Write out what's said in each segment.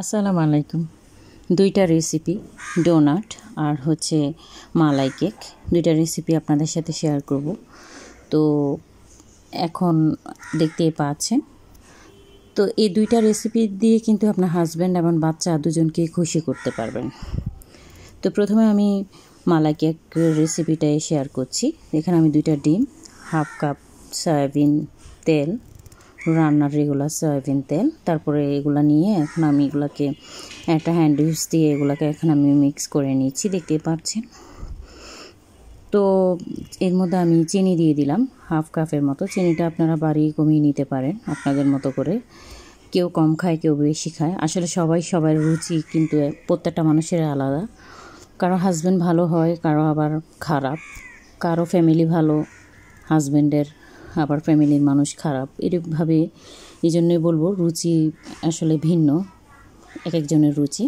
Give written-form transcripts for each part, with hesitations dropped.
আসসালামু আলাইকুম। দুইটা রেসিপি, ডোনাট আর হচ্ছে মালাই কেক, দুইটা রেসিপি আপনাদের সাথে শেয়ার করব। তো এখন দেখতেই পাচ্ছেন, তো এই দুইটা রেসিপি দিয়ে কিন্তু আপনার হাজব্যান্ড এবং বাচ্চা দুজনকে খুশি করতে পারবেন। তো প্রথমে আমি মালাই কেক রেসিপিটাই শেয়ার করছি। এখানে আমি দুইটা ডিম, হাফ কাপ সয়াবিন তেল, রান্নার রেগুলার সয়াবিন তেল, তারপরে এগুলো নিয়ে এখন আমি এগুলোকে একটা হ্যান্ড উইচ দিয়ে এগুলোকে এখন আমি মিক্স করে নিচ্ছি, দেখতেই পাচ্ছেন। তো এর মধ্যে আমি চিনি দিয়ে দিলাম হাফ কাপের মতো। চিনিটা আপনারা বাড়িয়ে কমিয়ে নিতে পারেন আপনাদের মতো করে। কেউ কম খায়, কেউ বেশি খায়। আসলে সবার রুচি কিন্তু প্রত্যেকটা মানুষের আলাদা। কারো হাজব্যান্ড ভালো হয়, কারো আবার খারাপ, কারো ফ্যামিলি ভালো, হাজব্যান্ডের আবার ফ্যামিলির মানুষ খারাপ। এরকমভাবে এই জন্যই বলবো রুচি আসলে ভিন্ন, এক একজনের রুচি।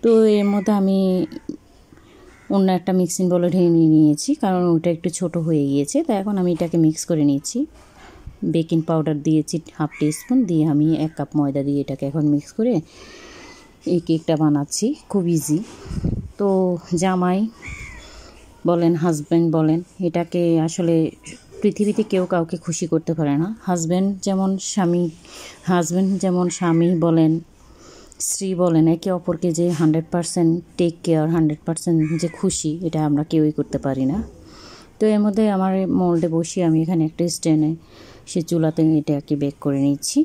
তো এর মধ্যে আমি অন্য একটা মিক্সিং বলে ঢেলে নিয়েছি, কারণ ওটা একটু ছোট হয়ে গিয়েছে। তো এখন আমি এটাকে মিক্স করে নিচ্ছি। বেকিং পাউডার দিয়েছি হাফ টিস্পুন, দিয়ে আমি 1 কাপ ময়দা দিয়ে এটাকে এখন মিক্স করে এই কেকটা বানাচ্ছি। খুব ইজি। তো জামাই বলেন, হাজব্যান্ড বলেন, এটাকে আসলে পৃথিবীতে কেউ কাউকে খুশি করতে পারে না। হাজব্যান্ড যেমন স্বামী বলেন, স্ত্রী বলেন, একে অপরকে যে 100% টেক কেয়ার, 100% যে খুশি, এটা আমরা কেউই করতে পারি না। তো এর মধ্যে আমার মোল্ডে বসিয়ে আমি এখানে একটা স্ট্যান্ডে সে চুলাতে এটাকে বেক করে নিচ্ছি।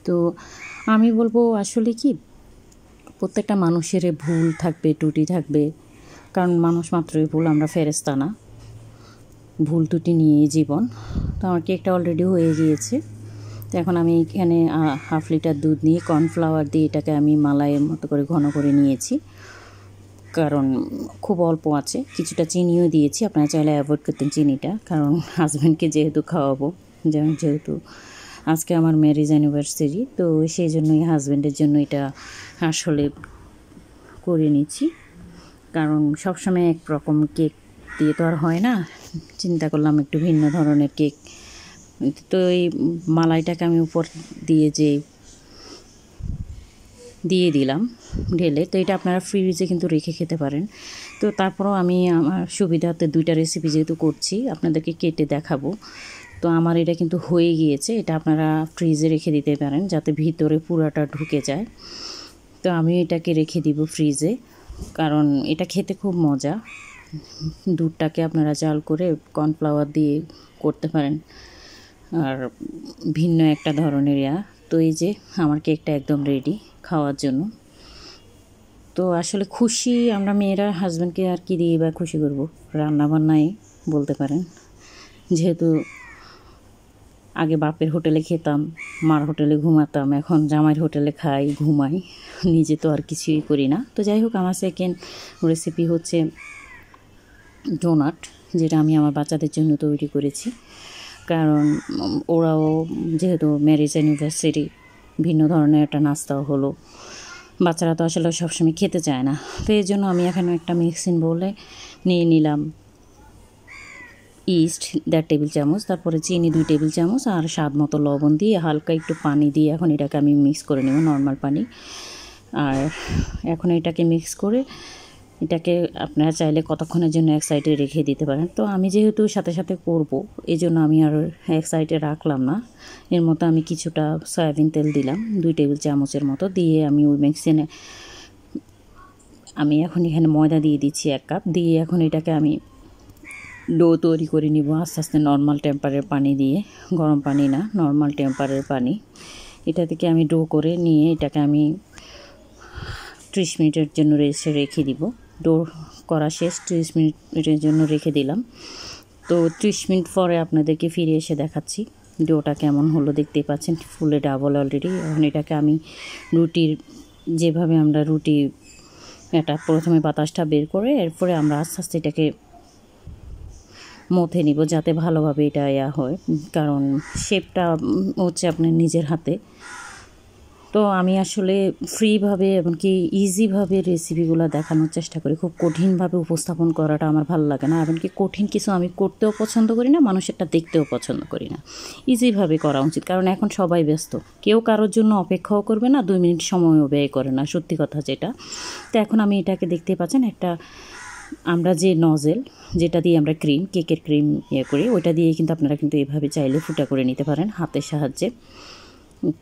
তো আমি বলবো আসলে কি, প্রত্যেকটা মানুষের ভুল থাকবে, ত্রুটি থাকবে, কারণ মানুষ মাত্রই ভুল, আমরা ফেরেশতা না। ভুল ত্রুটি নিয়ে জীবন। তো আমার কেকটা অলরেডি হয়ে গিয়েছে। তো এখন আমি এখানে হাফ লিটার দুধ নিয়ে কর্নফ্লাওয়ার দিয়ে এটাকে আমি মালাইয়ের মতো করে ঘন করে নিয়েছি, কারণ খুব অল্প আছে। কিছুটা চিনিও দিয়েছি, আপনারা চাইলে অ্যাভয়েড করতেন চিনিটা, কারণ হাজব্যান্ডকে যেহেতু খাওয়াবো, যেহেতু আজকে আমার ম্যারেজ অ্যানিভার্সারি, তো সেই জন্যই হাজব্যান্ডের জন্য এটা আসলে করে নিচ্ছি। কারণ সবসময় একরকম কেক দিয়ে তো আর হয় না, চিন্তা করলাম একটু ভিন্ন ধরনের কেক। তো এই মালাইটাকে আমি উপর দিয়ে দিলাম ঢেলে। তো এটা আপনারা ফ্রিজে কিন্তু রেখে খেতে পারেন। তো তারপরেও আমি আমার সুবিধাতে দুইটা রেসিপি যেহেতু করছি, আপনাদেরকে কেটে দেখাবো। তো আমার এটা কিন্তু হয়ে গিয়েছে। এটা আপনারা ফ্রিজে রেখে দিতে পারেন যাতে ভিতরে পুরাটা ঢুকে যায়। তো আমি এটাকে রেখে দিব ফ্রিজে, কারণ এটা খেতে খুব মজা। দুধটাকে আপনারা জাল করে কর্নফ্লাওয়ার দিয়ে করতে পারেন, আর ভিন্ন একটা ধরনের তো এই যে আমার কেকটা একদম রেডি খাওয়ার জন্য। তো আসলে খুশি আমরা মেয়েরা হাজব্যান্ডকে আর কি দিয়ে বা খুশি করব, রান্নাবান্নাই বলতে পারেন। যেহেতু আগে বাপের হোটেলে খেতাম, মার হোটেলে ঘুমাতাম, এখন জামাইয়ের হোটেলে খাই, ঘুমাই, নিজে তো আর কিছুই করি না। তো যাই হোক, আমার সেকেন্ড রেসিপি হচ্ছে ডোনাট, যেটা আমি আমার বাচ্চাদের জন্য তৈরি করেছি। কারণ ওরাও যেহেতু ম্যারেজ অ্যানিভার্সারি, ভিন্ন ধরনের একটা নাস্তাও হলো। বাচ্চারা তো আসলে সবসময় খেতে চায় না। তো এই জন্য আমি এখানে একটা মিক্সিং বোলে নিয়ে নিলাম ইস্ট 1.5 টেবিল চামচ, তারপরে চিনি 2 টেবিল চামচ, আর স্বাদ মতো লবণ দিয়ে হালকা একটু পানি দিয়ে এখন এটাকে আমি মিক্স করে নেব, নর্মাল পানি। আর এখন এটাকে মিক্স করে এটাকে আপনারা চাইলে কতক্ষণের জন্য এক সাইডে রেখে দিতে পারেন। তো আমি যেহেতু সাথে সাথে করব, এই জন্য আমি আর এক সাইডে রাখলাম না। এর মতো আমি কিছুটা সয়াবিন তেল দিলাম 2 টেবিল চামচের মতো, দিয়ে আমি ওই মিক্সিনে আমি এখন এখানে ময়দা দিয়ে দিচ্ছি 1 কাপ, দিয়ে এখন এটাকে আমি ডো তৈরি করে নিব আস্তে আস্তে, নর্মাল টেম্পারের পানি দিয়ে, গরম পানি না, নর্মাল টেম্পারের পানি। এটা থেকে আমি ডো করে নিয়ে এটাকে আমি 30 মিনিটের জন্য রেখে দিব। ডো করা শেষ, 30 মিনিটের জন্য রেখে দিলাম। তো 30 মিনিট পরে আপনাদেরকে ফিরে এসে দেখাচ্ছি ডোটা কেমন হলো। দেখতেই পাচ্ছেন ফুলে ডাবল অলরেডি। এখন এটাকে আমি যেভাবে আমরা রুটি, এটা প্রথমে বাতাসটা বের করে এরপরে আমরা আস্তে আস্তে এটাকে মথে নিব, যাতে ভালোভাবে এটা হয়। কারণ শেপটা হচ্ছে আপনার নিজের হাতে তো আমি আসলে ফ্রিভাবে এমনকি ইজিভাবে রেসিপিগুলো দেখানোর চেষ্টা করি। খুব কঠিনভাবে উপস্থাপন করাটা আমার ভালো লাগে না, এমনকি কঠিন কিছু আমি করতেও পছন্দ করি না, মানুষেরটা দেখতেও পছন্দ করি না। ইজিভাবে করা উচিত, কারণ এখন সবাই ব্যস্ত, কেউ কারোর জন্য অপেক্ষাও করবে না, 2 মিনিট সময়ও ব্যয় করে না, সত্যি কথা যেটা। তো এখন আমি এটাকে দেখতে পাচ্ছেন, একটা আমরা যে নজেল যেটা দিয়ে আমরা কেকের ক্রিম করি, ওইটা দিয়ে কিন্তু আপনারা কিন্তু এভাবে চাইলে ফুটা করে নিতে পারেন হাতের সাহায্যে।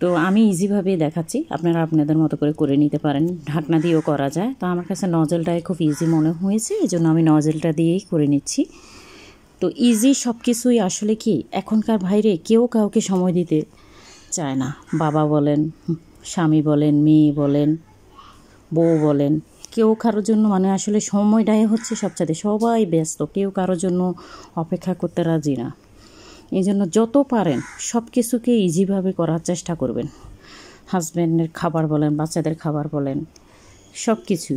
তো আমি ইজিভাবে দেখাচ্ছি, আপনারা আপনাদের মতো করে নিতে পারেন, ঢাকনা দিয়েও করা যায়। তো আমার কাছে নজেলটাই খুব ইজি মনে হয়েছে, এই জন্য আমি নজেলটা দিয়েই করে নিচ্ছি। তো ইজি সব কিছুই আসলে কি, এখনকার বাইরে কেউ কাউকে সময় দিতে চায় না। বাবা বলেন, স্বামী বলেন, মেয়ে বলেন, বউ বলেন, কেউ কারোর জন্য আসলে সময়টাই হচ্ছে সবচেয়ে, সবাই ব্যস্ত, কেউ কারোর জন্য অপেক্ষা করতে রাজি না। এই জন্য যত পারেন সব কিছুকে ইজিভাবে করার চেষ্টা করবেন। হাজব্যান্ডের খাবার বলেন, বাচ্চাদের খাবার বলেন, সব কিছু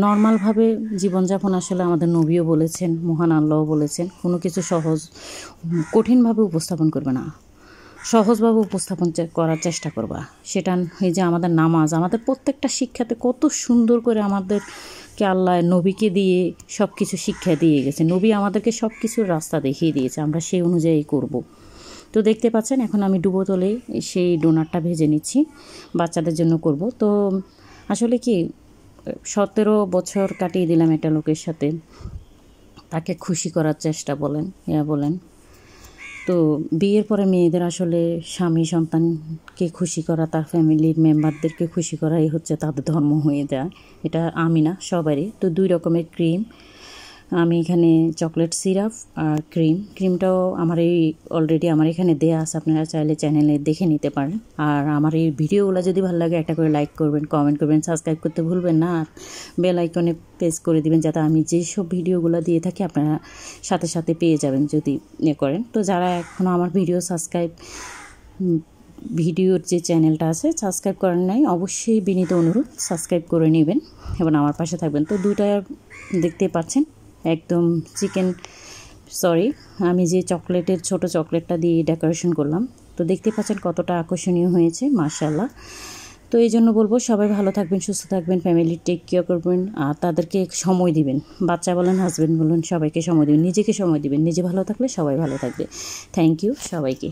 নর্মালভাবে জীবনযাপন আসলে আমাদের নবীও বলেছেন, মহান আল্লাহও বলেছেন, কোনো কিছু কঠিনভাবে উপস্থাপন করবে না, সহজভাবে উপস্থাপন করার চেষ্টা করবা। সেটা এই যে আমাদের নামাজ, আমাদের প্রত্যেকটা শিক্ষাতে কত সুন্দর করে আমাদেরকে আল্লাহ নবীকে দিয়ে সব কিছু শিক্ষা দিয়ে গেছে, নবী আমাদেরকে সব কিছুর রাস্তা দেখিয়ে দিয়েছে, আমরা সেই অনুযায়ী করব। তো দেখতে পাচ্ছেন এখন আমি ডুবো তলে সেই ডোনাটটা ভেজে নিচ্ছি, বাচ্চাদের জন্য করব। তো আসলে কি 17 বছর কাটিয়ে দিলাম একটা লোকের সাথে, তাকে খুশি করার চেষ্টা বলেন, বলেন। তো বিয়ের পরে মেয়েদের আসলে স্বামী সন্তানকে খুশি করা, তার ফ্যামিলির মেম্বারদেরকে খুশি করাই হচ্ছে তাদের ধর্ম হয়ে যায়। এটা আমি না, সবারই। তো 2 রকমের ক্রিম আমি এখানে, চকলেট সিরাপ আর ক্রিমটাও আমার অলরেডি আমার এখানে দেয়া আছে, আপনারা চাইলে চ্যানেলে দেখে নিতে পারেন। আর আমার এই ভিডিওগুলো যদি ভালো লাগে একটা করে লাইক করবেন, কমেন্ট করবেন, সাবস্ক্রাইব করতে ভুলবেন না, আর বেল আইকনে প্রেস করে দিবেন, যাতে আমি যেসব ভিডিওগুলো দিয়ে থাকি আপনারা সাথে সাথে পেয়ে যাবেন যদি করেন। তো যারা এখনও আমার ভিডিওর যে চ্যানেলটা আছে সাবস্ক্রাইব করেন নাই, অবশ্যই বিনীত অনুরোধ সাবস্ক্রাইব করে নেবেন এবং আমার পাশে থাকবেন। তো 2টা দেখতে পাচ্ছেন একদম আমি যে ছোট চকলেটটা দিয়ে ডেকোরেশন করলাম, তো দেখতে পাচ্ছেন কতটা আকর্ষণীয় হয়েছে, মাশাআল্লাহ। তো এই জন্য বলবো সবাই ভালো থাকবেন, সুস্থ থাকবেন, ফ্যামিলি টেক কেয়ার করবেন, আর তাদেরকে সময় দিবেন, বাচ্চা বলেন, হাজব্যান্ড বলেন, সবাইকে সময় দিবেন, নিজেকে সময় দিবেন। নিজে ভালো থাকলে সবাই ভালো থাকবে। থ্যাংক ইউ সবাইকে।